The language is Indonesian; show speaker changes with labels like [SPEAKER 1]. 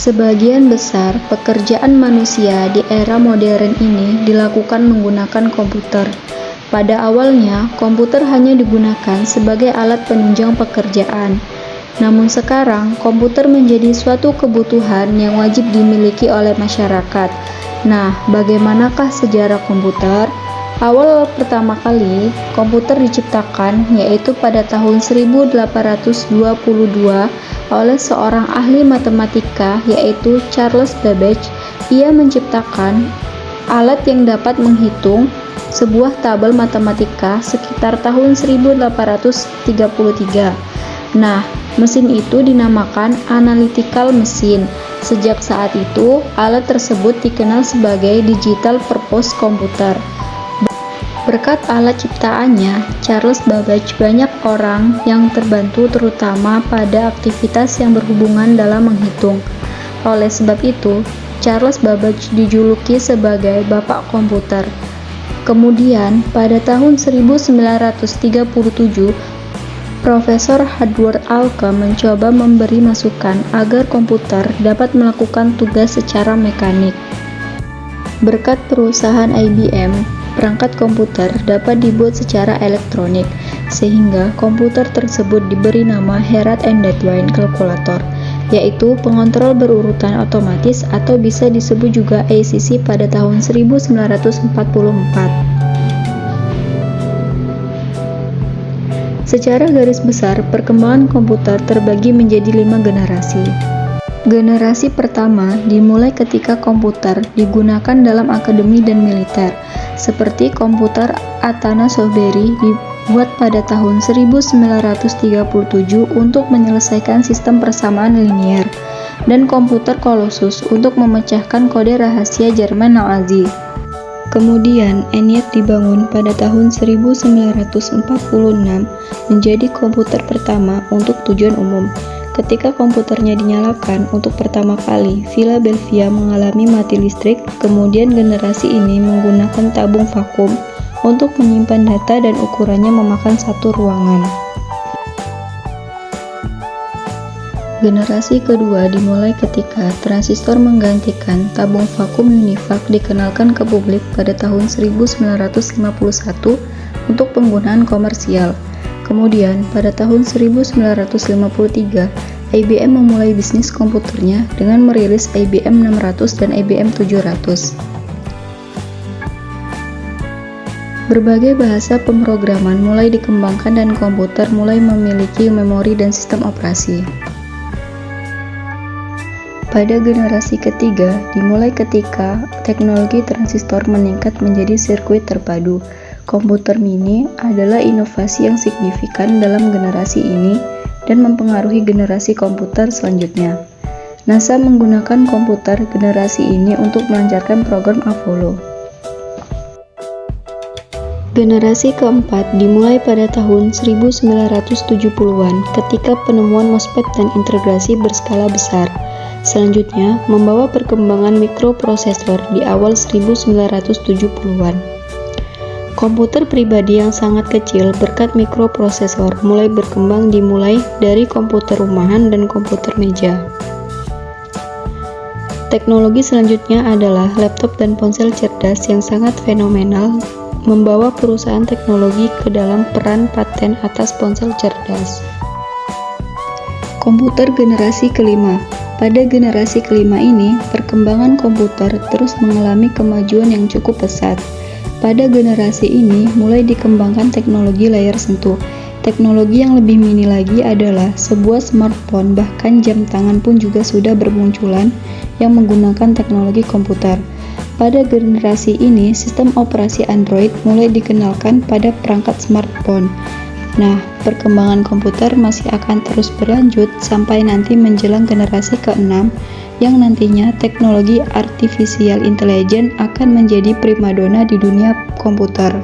[SPEAKER 1] Sebagian besar pekerjaan manusia di era modern ini dilakukan menggunakan komputer. Pada awalnya, komputer hanya digunakan sebagai alat penunjang pekerjaan. Namun sekarang, komputer menjadi suatu kebutuhan yang wajib dimiliki oleh masyarakat. Nah, bagaimanakah sejarah komputer? Awal pertama kali komputer diciptakan yaitu pada tahun 1822 oleh seorang ahli matematika yaitu Charles Babbage. Ia menciptakan alat yang dapat menghitung sebuah tabel matematika sekitar tahun 1833. Nah, mesin itu dinamakan analytical machine. Sejak saat itu, alat tersebut dikenal sebagai digital purpose computer. Berkat alat ciptaannya, Charles Babbage banyak orang yang terbantu terutama pada aktivitas yang berhubungan dalam menghitung. Oleh sebab itu, Charles Babbage dijuluki sebagai Bapak Komputer. Kemudian, pada tahun 1937, Profesor Edward Alcott mencoba memberi masukan agar komputer dapat melakukan tugas secara mekanik. Berkat perusahaan IBM, perangkat komputer dapat dibuat secara elektronik, sehingga komputer tersebut diberi nama Harriet and Dewey Calculator, yaitu pengontrol berurutan otomatis atau bisa disebut juga ACC pada tahun 1944. Secara garis besar, perkembangan komputer terbagi menjadi 5 generasi. Generasi pertama dimulai ketika komputer digunakan dalam akademi dan militer, seperti komputer Atanasohberi dibuat pada tahun 1937 untuk menyelesaikan sistem persamaan linier, dan komputer Colossus untuk memecahkan kode rahasia Jerman Nazi. Kemudian ENIAC dibangun pada tahun 1946 menjadi komputer pertama untuk tujuan umum. Ketika komputernya dinyalakan untuk pertama kali, Philadelphia mengalami mati listrik. Kemudian generasi ini menggunakan tabung vakum untuk menyimpan data dan ukurannya memakan satu ruangan. Generasi kedua dimulai ketika transistor menggantikan tabung vakum Univac dikenalkan ke publik pada tahun 1951 untuk penggunaan komersial. Kemudian, pada tahun 1953, IBM memulai bisnis komputernya dengan merilis IBM 600 dan IBM 700. Berbagai bahasa pemrograman mulai dikembangkan dan komputer mulai memiliki memori dan sistem operasi. Pada generasi ketiga, dimulai ketika teknologi transistor meningkat menjadi sirkuit terpadu. Komputer mini adalah inovasi yang signifikan dalam generasi ini dan mempengaruhi generasi komputer selanjutnya. NASA menggunakan komputer generasi ini untuk melancarkan program Apollo. Generasi keempat dimulai pada tahun 1970-an ketika penemuan MOSFET dan integrasi berskala besar. Selanjutnya, membawa perkembangan mikroprosesor di awal 1970-an. Komputer pribadi yang sangat kecil berkat mikroprosesor mulai berkembang dimulai dari komputer rumahan dan komputer meja. Teknologi selanjutnya adalah laptop dan ponsel cerdas yang sangat fenomenal, membawa perusahaan teknologi ke dalam peran paten atas ponsel cerdas. Komputer generasi kelima. Pada generasi kelima ini, perkembangan komputer terus mengalami kemajuan yang cukup pesat. Pada generasi ini, mulai dikembangkan teknologi layar sentuh. Teknologi yang lebih mini lagi adalah sebuah smartphone, bahkan jam tangan pun juga sudah bermunculan yang menggunakan teknologi komputer. Pada generasi ini, sistem operasi Android mulai dikenalkan pada perangkat smartphone. Nah, perkembangan komputer masih akan terus berlanjut sampai nanti menjelang generasi ke-6, yang nantinya teknologi artificial intelligence akan menjadi primadona di dunia komputer.